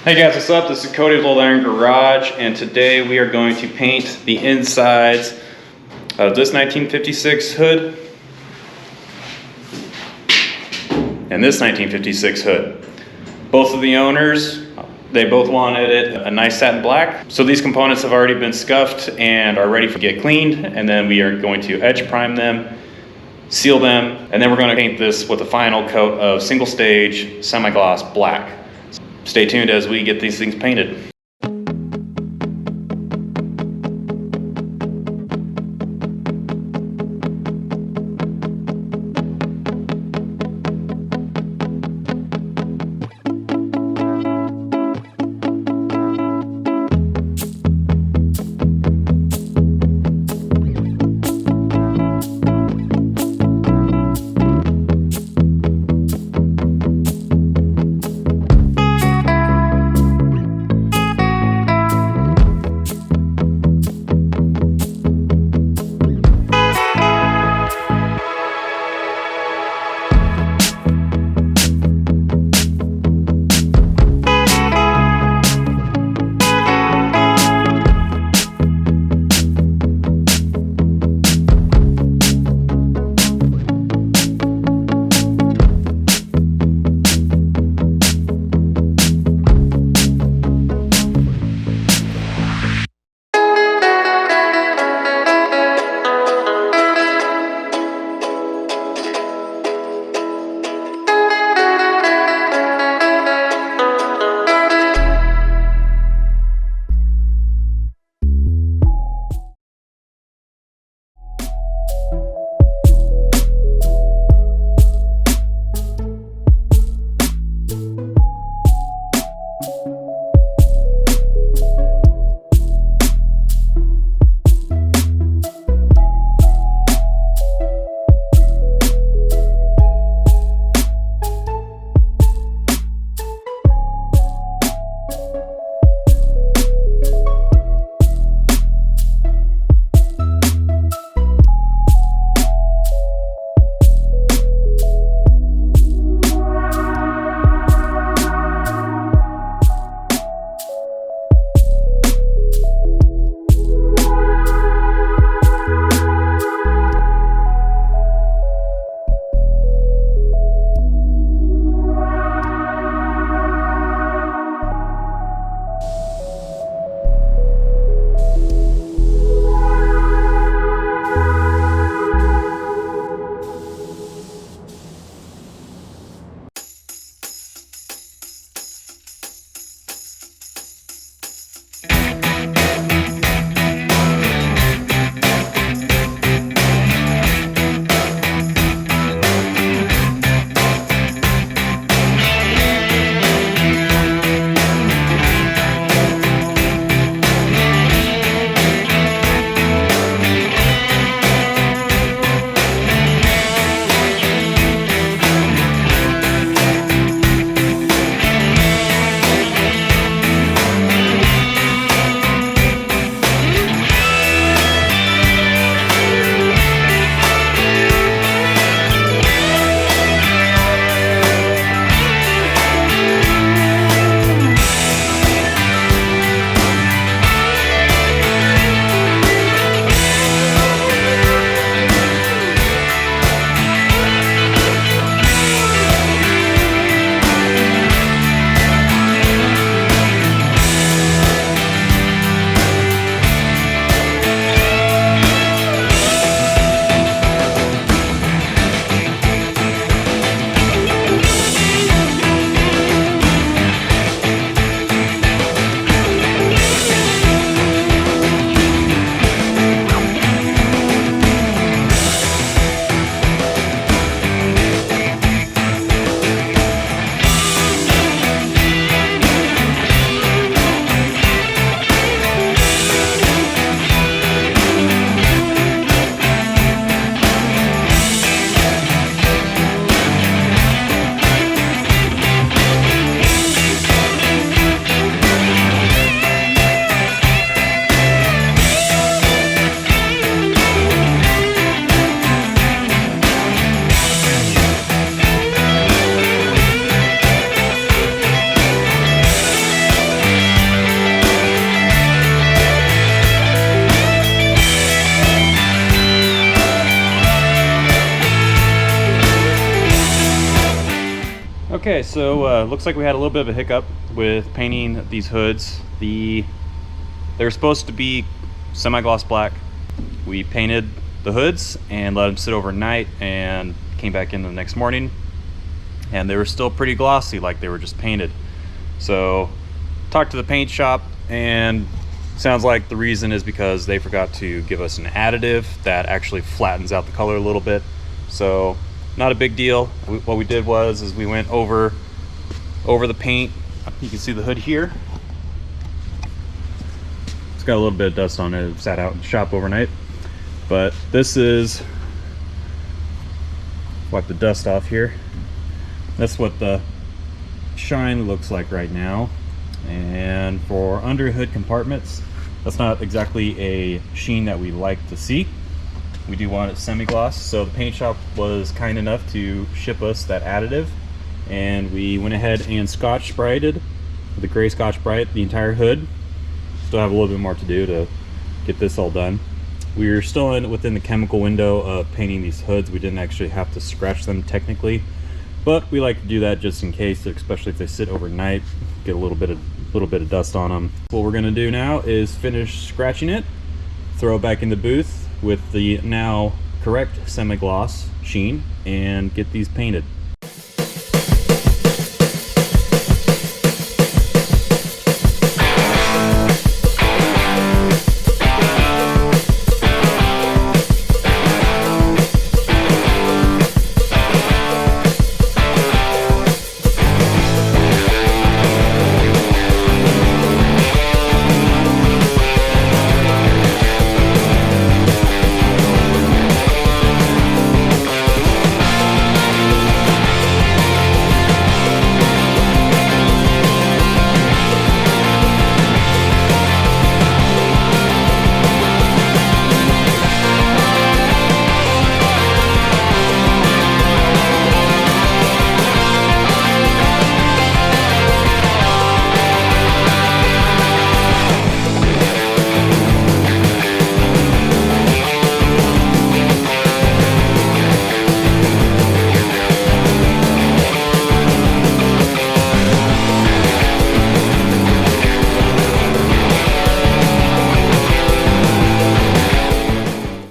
Hey guys, what's up? This is Cody's Old Iron Garage, and today we are going to paint the insides of this 1956 hood and this 1956 hood. Both of the owners, they both wanted it a nice satin black. So these components have already been scuffed and are ready to get cleaned, and then we are going to edge prime them, seal them, and then we're going to paint this with a final coat of single stage semi-gloss black. Stay tuned as we get these things painted. Okay, so looks like we had a little bit of a hiccup with painting these hoods. They're supposed to be semi-gloss black. We painted the hoods and let them sit overnight and came back in the next morning, and they were still pretty glossy, like they were just painted. So talked to the paint shop, and sounds like the reason is because they forgot to give us an additive that actually flattens out the color a little bit. So not a big deal. What we did was we went over the paint. You can see the hood here. It's got a little bit of dust on it. It sat out in the shop overnight. But this is, wipe the dust off here. That's what the shine looks like right now. And for under hood compartments, that's not exactly a sheen that we like to see. We do want it semi-gloss, so the paint shop was kind enough to ship us that additive, and we went ahead and Scotch Brighted with a gray Scotch Brite the entire hood. Still have a little bit more to do to get this all done. We're still within the chemical window of painting these hoods. We didn't actually have to scratch them technically, but we like to do that just in case, especially if they sit overnight, get a little bit of dust on them. What we're going to do now is finish scratching it, throw it back in the booth with the now correct semi-gloss sheen, and get these painted.